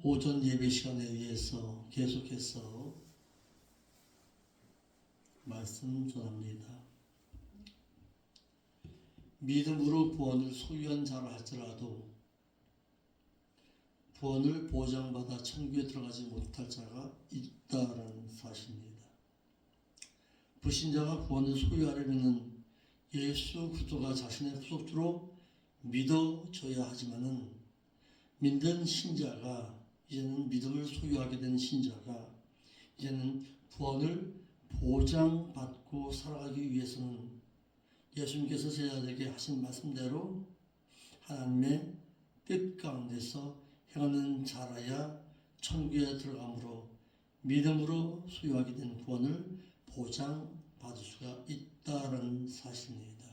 오전 예배 시간에 의해서 계속해서 말씀 전합니다. 믿음으로 구원을 소유한 자라 할지라도 구원을 보장받아 천국에 들어가지 못할 자가 있다라는 사실입니다. 불신자가 구원을 소유하려면 예수 그리스도가 자신의 구속주로 믿어줘야 하지만은 믿는 신자가 이제는 믿음을 소유하게 된 신자가 이제는 구원을 보장받고 살아가기 위해서는 예수님께서 제자들에게 하신 말씀대로 하나님의 뜻 가운데서 행하는 자라야 천국에 들어가므로 믿음으로 소유하게 된 구원을 보장받을 수가 있다는 사실입니다.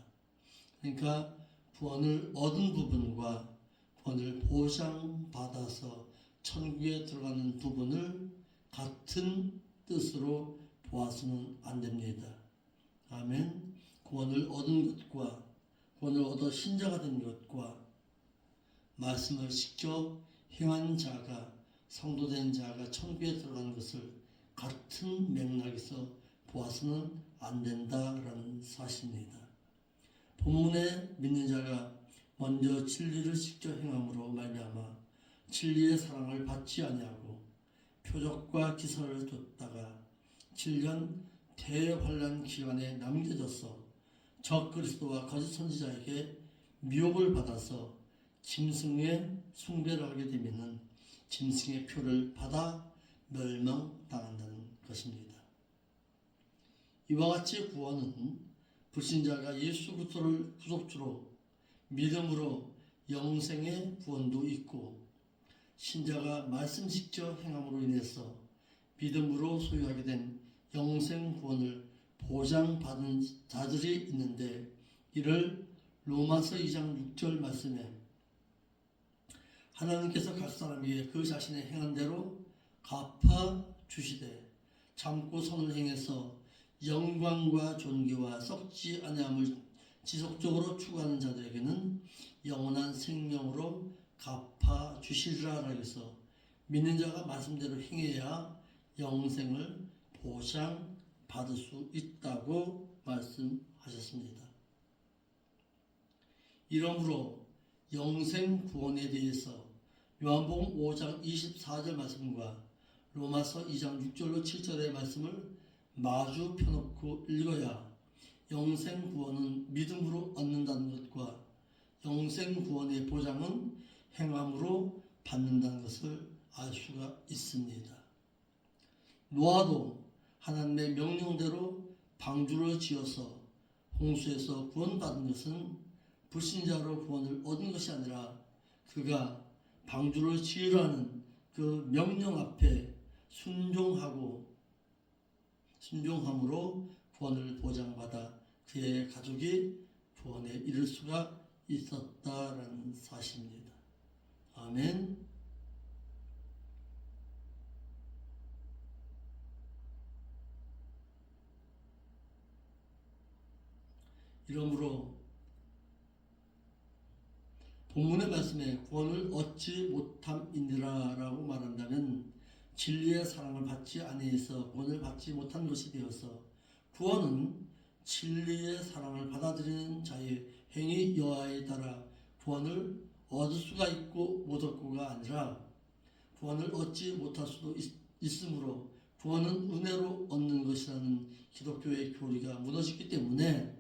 그러니까 구원을 얻은 부분과 구원을 보장받아서 천국에 들어가는 부분을 같은 뜻으로 보아서는 안 됩니다. 아멘. 구원을 얻은 것과 구원을 얻어 신자가 된 것과 말씀을 직접 행한 자가 성도된 자가 천국에 들어가는 것을 같은 맥락에서 보아서는 안 된다라는 사실입니다. 본문에 믿는 자가 먼저 진리를 직접 행함으로 말미암아 진리의 사랑을 받지 아니하고 표적과 기사를 뒀다가 7년 대환란 기간에 남겨져서 적 그리스도와 거짓 선지자에게 미혹을 받아서 짐승의 숭배를 하게 되면 짐승의 표를 받아 멸망당한다는 것입니다. 이와 같이 구원은 불신자가 예수 그리스도를 구속주로 믿음으로 영생의 구원도 있고 신자가 말씀 직접 행함으로 인해서 믿음으로 소유하게 된 영생 구원을 보장받은 자들이 있는데 이를 로마서 2장 6절 말씀에 하나님께서 각 사람에게 그 자신의 행한 대로 갚아 주시되 참고 선을 행해서 영광과 존귀와 썩지 아니함을 지속적으로 추구하는 자들에게는 영원한 생명으로 갚아 주시리라 해서 믿는 자가 말씀대로 행해야 영생을 보장받을 수 있다고 말씀하셨습니다. 이러므로 영생 구원에 대해서 요한복음 5장 24절 말씀과 로마서 2장 6절로 7절의 말씀을 마주 펴놓고 읽어야 영생 구원은 믿음으로 얻는다는 것과 영생 구원의 보장은 행함으로 받는다는 것을 알 수가 있습니다. 노아도 하나님의 명령대로 방주를 지어서 홍수에서 구원받은 것은 불신자로 구원을 얻은 것이 아니라 그가 방주를 지으라는 그 명령 앞에 순종함으로 구원을 보장받아 그의 가족이 구원에 이를 수가 있었다라는 사실입니다. 아멘. 이러므로 본문의 말씀에 구원을 얻지 못함이니라 라고 말한다면 진리의 사랑을 받지 아니해서 구원을 받지 못한 것이 되어서 구원은 진리의 사랑을 받아들이는 자의 행위 여하에 따라 구원을 얻을 수가 있고 못 얻고가 아니라 구원을 얻지 못할 수도 있으므로 구원은 은혜로 얻는 것이라는 기독교의 교리가 무너졌기 때문에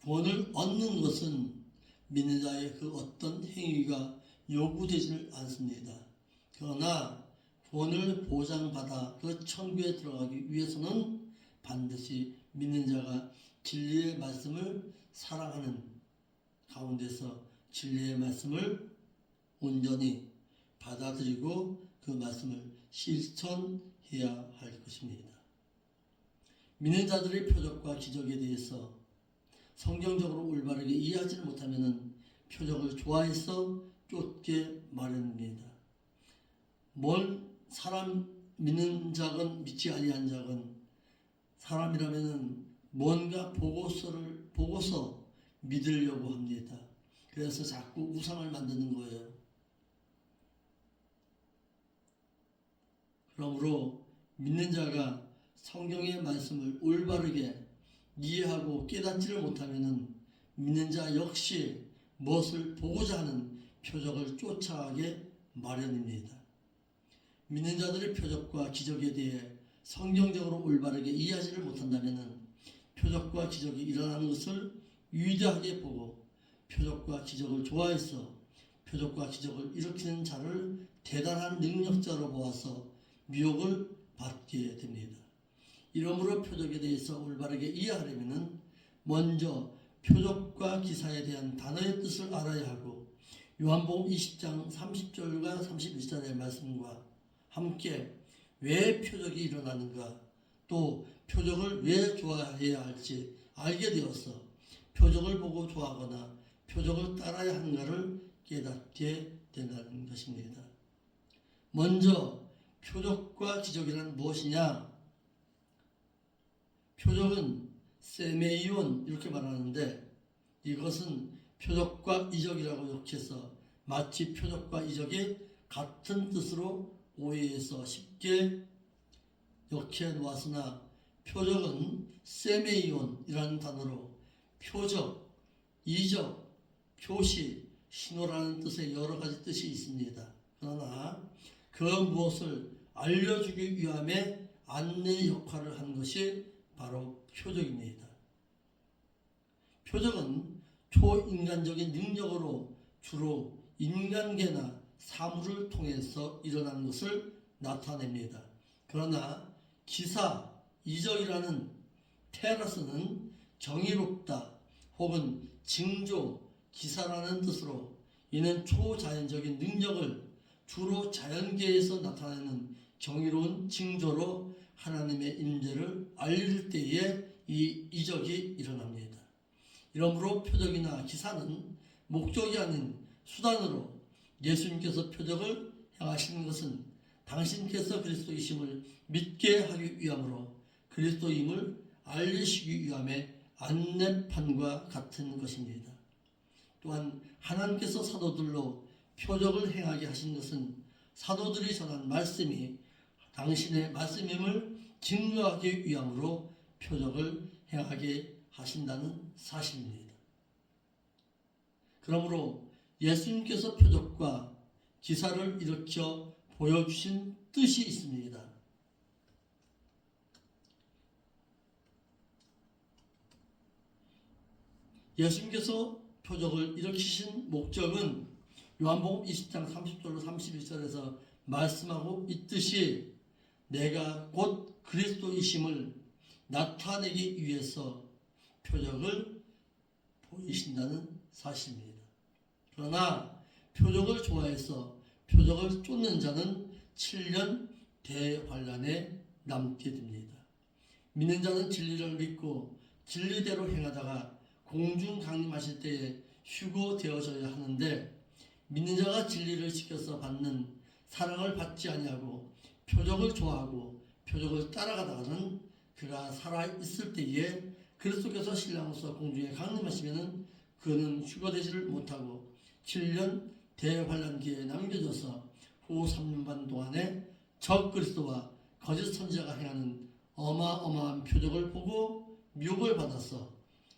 구원을 얻는 것은 믿는 자의 그 어떤 행위가 요구되지는 않습니다. 그러나 구원을 보장받아 그 천국에 들어가기 위해서는 반드시 믿는 자가 진리의 말씀을 사랑하는 가운데서 진리의 말씀을 온전히 받아들이고 그 말씀을 실천해야 할 것입니다. 믿는 자들의 표적과 기적에 대해서 성경적으로 올바르게 이해하지 못하면 표적을 좋아해서 쫓게 마련입니다. 사람 믿는 자건 믿지 아니한 자건 사람이라면 뭔가 보고서 믿으려고 합니다. 그래서 자꾸 우상을 만드는 거예요. 그러므로 믿는 자가 성경의 말씀을 올바르게 이해하고 깨닫지를 못하면 믿는 자 역시 무엇을 보고자 하는 표적을 쫓아가게 마련입니다. 믿는 자들의 표적과 기적에 대해 성경적으로 올바르게 이해하지를 못한다면 표적과 기적이 일어나는 것을 위대하게 보고 표적과 기적을 좋아해서 표적과 기적을 일으키는 자를 대단한 능력자로 보아서 미혹을 받게 됩니다. 이러므로 표적에 대해서 올바르게 이해하려면 먼저 표적과 기사에 대한 단어의 뜻을 알아야 하고 요한복음 20장 30절과 31절의 말씀과 함께 왜 표적이 일어나는가 또 표적을 왜 좋아해야 할지 알게 되어서 표적을 보고 좋아하거나 표적을 따라야 하는가를 깨닫게 된다는 것입니다. 먼저 표적과 기적이란 무엇이냐? 표적은 세메이온 이렇게 말하는데 이것은 표적과 이적이라고 욕해서 마치 표적과 이적이 같은 뜻으로 오해해서 쉽게 욕해 놓았으나 표적은 세메이온이라는 단어로 표적, 이적, 표시, 신호라는 뜻의 여러 가지 뜻이 있습니다. 그러나 그 무엇을 알려주기 위함에 안내 역할을 하는 것이 바로 표적입니다. 표적은 초인간적인 능력으로 주로 인간계나 사물을 통해서 일어나는 것을 나타냅니다. 그러나 기사, 이적이라는 테라스는 정의롭다 혹은 징조, 기사라는 뜻으로 이는 초자연적인 능력을 주로 자연계에서 나타내는 경이로운 징조로 하나님의 임재를 알릴 때에 이 이적이 일어납니다. 이러므로 표적이나 기사는 목적이 아닌 수단으로 예수님께서 표적을 행하시는 것은 당신께서 그리스도이심을 믿게 하기 위함으로 그리스도임을 알리시기 위함의 안내판과 같은 것입니다. 또한 하나님께서 사도들로 표적을 행하게 하신 것은 사도들이 전한 말씀이 당신의 말씀임을 증거하기 위함으로 표적을 행하게 하신다는 사실입니다. 그러므로 예수님께서 표적과 기사를 일으켜 보여주신 뜻이 있습니다. 예수님께서 표적을 일으키신 목적은 요한복음 20장 30절로 31절에서 말씀하고 있듯이 내가 곧 그리스도이심을 나타내기 위해서 표적을 보이신다는 사실입니다. 그러나 표적을 좋아해서 표적을 쫓는 자는 7년 대환란에 남게 됩니다. 믿는 자는 진리를 믿고 진리대로 행하다가 공중 강림하실 때에 휴거되어져야 하는데 믿는 자가 진리를 지켜서 받는 사랑을 받지 아니하고 표적을 좋아하고 표적을 따라가다가는 그가 살아있을 때에 그리스도께서 신랑으로서 공중에 강림하시면 그는 휴거되지를 못하고 7년 대환란기에 남겨져서 후 3년 반 동안에 적 그리스도와 거짓 선지자가 행하는 어마어마한 표적을 보고 미혹을 받아서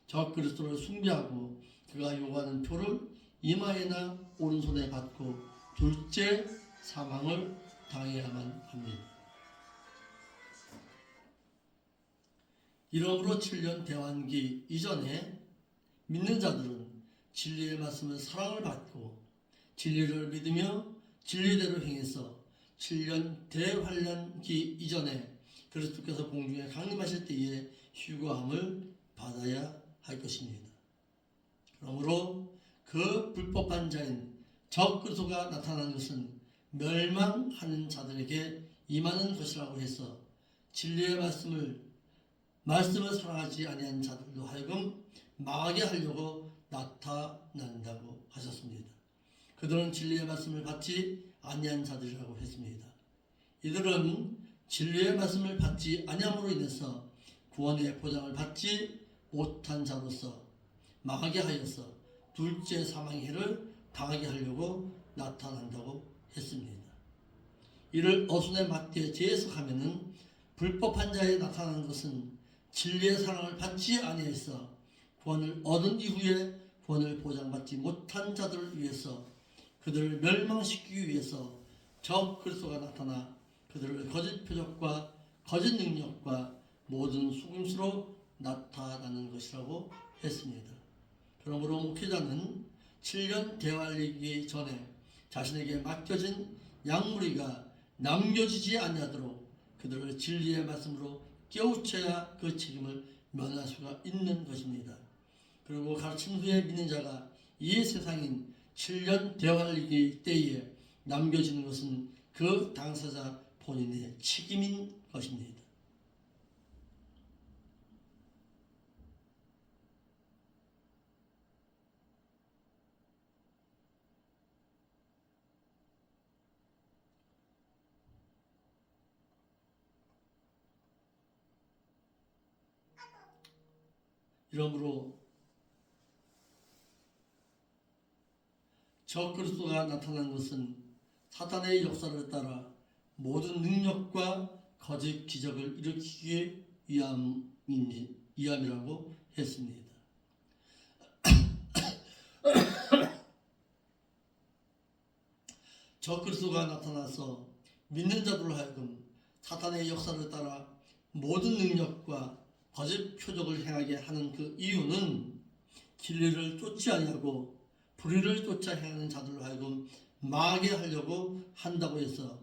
적 그리스도를 숭배하고 그가 요구하는 표를 이마에나 오른손에 받고 둘째 사망을 당해야만 합니다. 이러므로 7년 대환기 이전에 믿는 자들은 진리의 말씀을 사랑을 받고 진리를 믿으며 진리대로 행해서 7년 대환란기 이전에 그리스도께서 공중에 강림하실 때에 휴거함을 받아야 할 것입니다. 그러므로 그 불법한 자인 적 그리스도가 나타난 것은 멸망하는 자들에게 임하는 것이라고 해서 진리의 말씀을 사랑하지 아니한 자들로 하여금 망하게 하려고 나타난다고 하셨습니다. 그들은 진리의 말씀을 받지 아니한 자들이라고 했습니다. 이들은 진리의 말씀을 받지 아니함으로 인해서 구원의 보장을 받지 못한 자로서 망하게 하여서 둘째 사망의 해를 당하게 하려고 나타난다고 했습니다. 이를 어순에 맞게 재해석하면은 불법한 자에 나타나는 것은 진리의 사랑을 받지 아니해서 구원을 얻은 이후에 구원을 보장받지 못한 자들을 위해서 그들을 멸망시키기 위해서 적 그리스도가 나타나 그들을 거짓 표적과 거짓 능력과 모든 속임수로 나타나는 것이라고 했습니다. 그러므로 목회자는 7년 대활리기 전에 자신에게 맡겨진 양무리가 남겨지지 아니하도록 그들을 진리의 말씀으로 깨우쳐야 그 책임을 면할 수가 있는 것입니다. 그리고 가르친 후에 믿는 자가 이 세상인 7년 대활리기 때에 남겨지는 것은 그 당사자 본인의 책임인 것입니다. 이러므로 적 그리스도가 나타난 것은 사탄의 역사를 따라 모든 능력과 거짓 기적을 일으키기 위함이라고 했습니다. 적 그리스도가 나타나서 믿는 자들로 하여금 사탄의 역사를 따라 모든 능력과 거짓 표적을 행하게 하는 그 이유는 진리를 쫓지 아니하고 불의를 쫓아 행하는 자들로 하여금 망하게 하려고 한다고 해서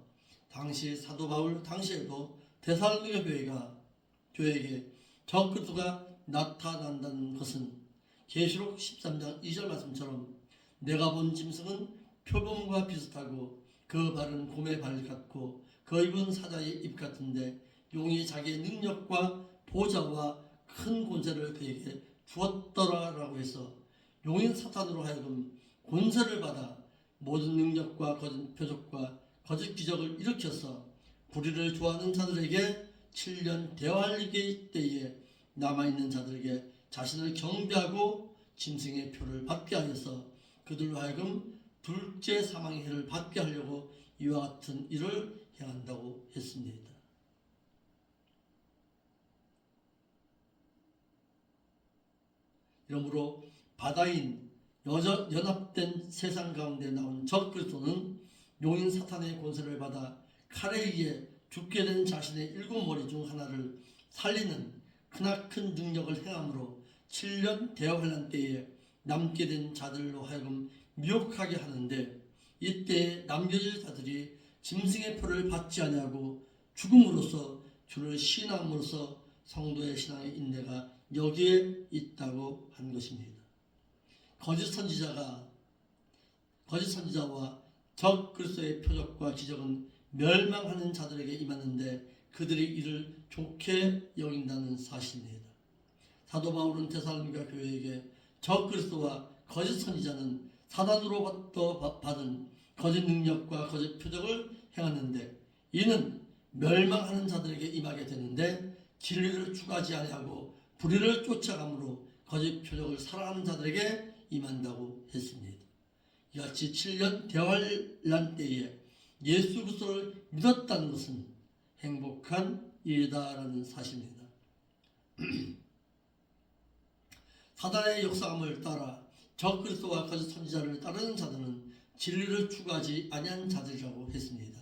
당시 사도 바울 당시에도 데살로니가 교회에게 적 그리스도가 나타난다는 것은 계시록 13장 2절 말씀처럼 내가 본 짐승은 표범과 비슷하고 그 발은 곰의 발 같고 그 입은 사자의 입 같은데 용이 자기의 능력과 보좌와 큰 권세를 그에게 주었더라라고 해서 용인 사탄으로 하여금 권세를 받아 모든 능력과 거짓 표적과 거짓 기적을 일으켜서 불의를 좋아하는 자들에게 7년 대활리기 때에 남아있는 자들에게 자신을 경배하고 짐승의 표를 받게 하여서 그들로 하여금 둘째 사망의 해를 받게 하려고 이와 같은 일을 행한다고 했습니다. 이러므로 바다인 연합된 세상 가운데 나온 적 그리스도는 용인 사탄의 권세를 받아 칼에 의해 죽게 된 자신의 7머리 중 하나를 살리는 크나큰 능력을 행함으로 7년 대환란 때에 남게 된 자들로 하여금 미혹하게 하는데 이때 남겨질 자들이 짐승의 표를 받지 아니하고 죽음으로써 주를 신함으로써 성도의 신앙의 인내가 여기에 있다고 한 것입니다. 거짓 선지자와 적 그리스도의 표적과 기적은 멸망하는 자들에게 임하는데 그들이 이를 좋게 여긴다는 사실입니다. 사도 바울은 데살로니가 교회에게 적 그리스도와 거짓 선지자는 사단으로부터 받은 거짓 능력과 거짓 표적을 행하는데 이는 멸망하는 자들에게 임하게 되는데 진리를 추구하지 아니하고 불의를 쫓아감으로 거짓 표적을 사랑하는 자들에게 임한다고 했습니다. 이같이 7년 대환란 때에 예수 그리스도를 믿었다는 것은 행복한 일이다라는 사실입니다. 사단의 역사함을 따라 적 그리스도와 거짓 선지자를 따르는 자들은 진리를 추구하지 아니한 자들이라고 했습니다.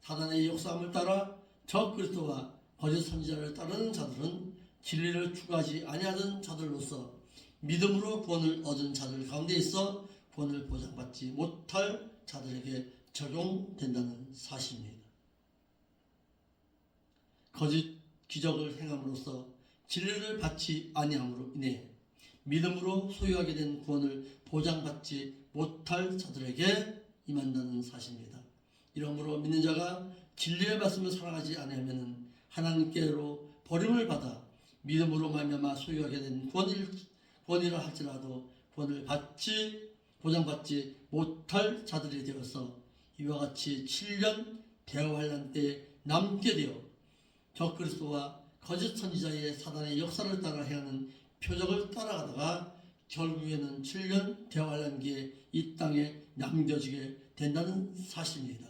사단의 역사함을 따라 적 그리스도와 거짓 선지자를 따르는 자들은 진리를 추구하지 아니하던 자들로서 믿음으로 구원을 얻은 자들 가운데 있어 구원을 보장받지 못할 자들에게 적용된다는 사실입니다. 거짓 기적을 행함으로써 진리를 받지 아니함으로 인해 믿음으로 소유하게 된 구원을 보장받지 못할 자들에게 임한다는 사실입니다. 이러므로 믿는 자가 진리의 말씀을 사랑하지 아니하면 하나님께로 버림을 받아 믿음으로 말미암아 소유하게 된 구원이라 할지라도 구원을 보장받지 못할 자들이 되어서 이와 같이 7년 대환란 때에 남게 되어 적 그리스도와 거짓 선지자의 사단의 역사를 따라 행하는 표적을 따라가다가 결국에는 7년 대환란기에 이 땅에 남겨지게 된다는 사실입니다.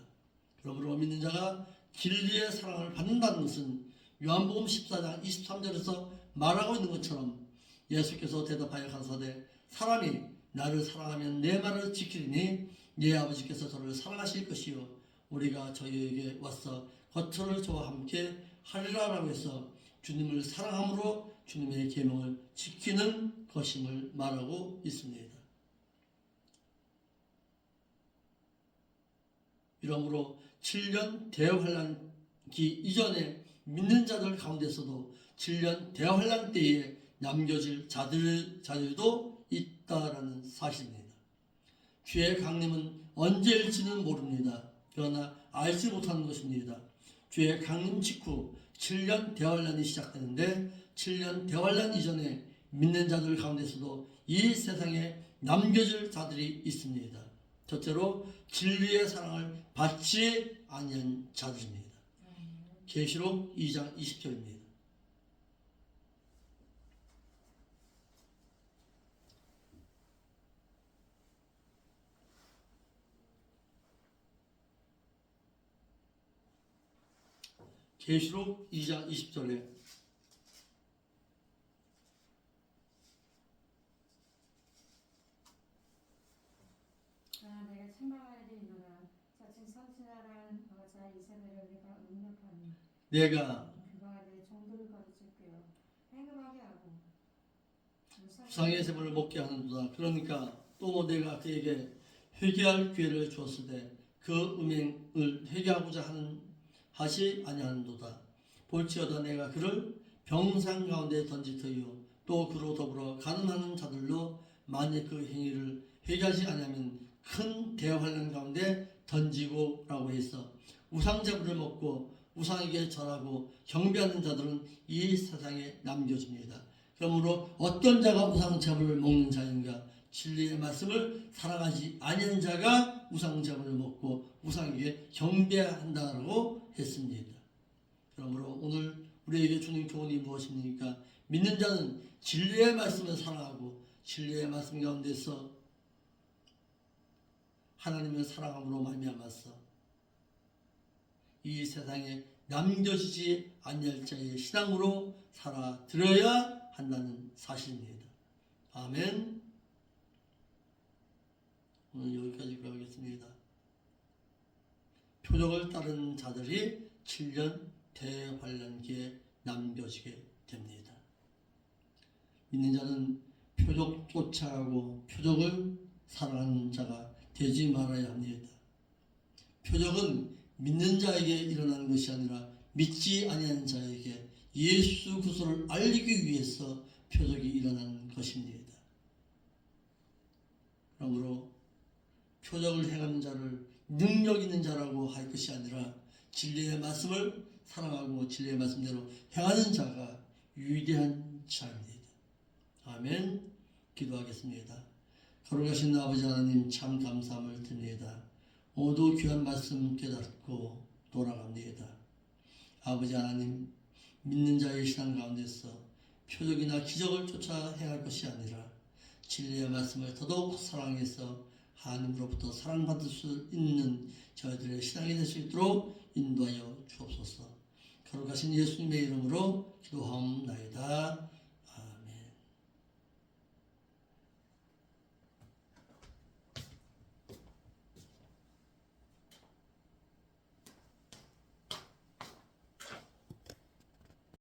그러므로 믿는 자가 진리의 사랑을 받는다는 것은 요한복음 14장 23절에서 말하고 있는 것처럼 예수께서 대답하여 가라사대 사람이 나를 사랑하면 내 말을 지키리니 내 아버지께서 저를 사랑하실 것이요 우리가 저희에게 와서 겉으로 저와 함께 하리라라고 해서 주님을 사랑함으로 주님의 계명을 지키는 것임을 말하고 있습니다. 이러므로 7년 대환란기 이전에 믿는 자들 가운데서도 7년 대환란 때에 남겨질 자들도 있다라는 사실입니다. 주의 강림은 언제일지는 모릅니다. 그러나 알지 못하는 것입니다. 주의 강림 직후 7년 대환란이 시작되는데 7년 대환란 이전에 믿는 자들 가운데서도 이 세상에 남겨질 자들이 있습니다. 첫째로 진리의 사랑을 받지 아니한 자들입니다. 계시록 2장 20절입니다. 계시록 2장 20절에 내가 책망하리이노라 자칭 선지자라는 자 이세벨을 내가 음력하니 내가 그가 내 종들을 가르치고요 행음하게 하고 우상의 제물을 먹게 하는도다. 그러니까 또 내가 그에게 회개할 기회를 주었으되 그 음행을 회개하고자 하지 아니하는도다. 볼지어다 내가 그를 병상 가운데 던지터이요 또 그로 더불어 가늠하는 자들로 만일 그 행위를 회개하지 아니하면 큰 대환란 가운데 던지고라고 해서 우상제물을 먹고 우상에게 절하고 경배하는 자들은 이 세상에 남겨집니다. 그러므로 어떤 자가 우상제물을 먹는 자인가? 진리의 말씀을 사랑하지 아니하는 자가 우상제물을 먹고 우상에게 경배한다고 했습니다. 그러므로 오늘 우리에게 주는 교훈이 무엇입니까? 믿는 자는 진리의 말씀을 사랑하고 진리의 말씀 가운데서 하나님을 사랑함으로 말미암아서 이 세상에 남겨지지 아니할 자의 신앙으로 살아들어야 한다는 사실입니다. 아멘. 오늘 여기까지 하겠습니다. 표적을 따른 자들이 7년 대환란기에 남겨지게 됩니다. 믿는 자는 표적 쫓아가고 표적을 사랑하는 자가 되지 말아야 합니다. 표적은 믿는 자에게 일어나는 것이 아니라 믿지 아니하는 자에게 예수 그리스도를 알리기 위해서 표적이 일어나는 것입니다. 그러므로 표적을 행하는 자를 능력 있는 자라고 할 것이 아니라 진리의 말씀을 사랑하고 진리의 말씀대로 행하는 자가 위대한 자입니다. 아멘. 기도하겠습니다. 거룩하신 아버지 하나님 참 감사함을 드립니다. 모두 귀한 말씀 깨닫고 돌아갑니다. 아버지 하나님 믿는 자의 신앙 가운데서 표적이나 기적을 쫓아 행할 것이 아니라 진리의 말씀을 더더욱 사랑해서 하나님으로부터 사랑받을 수 있는 저희들의 신앙이 될 수 있도록 인도하여 주옵소서. 거룩하신 예수님의 이름으로 기도하옵나이다.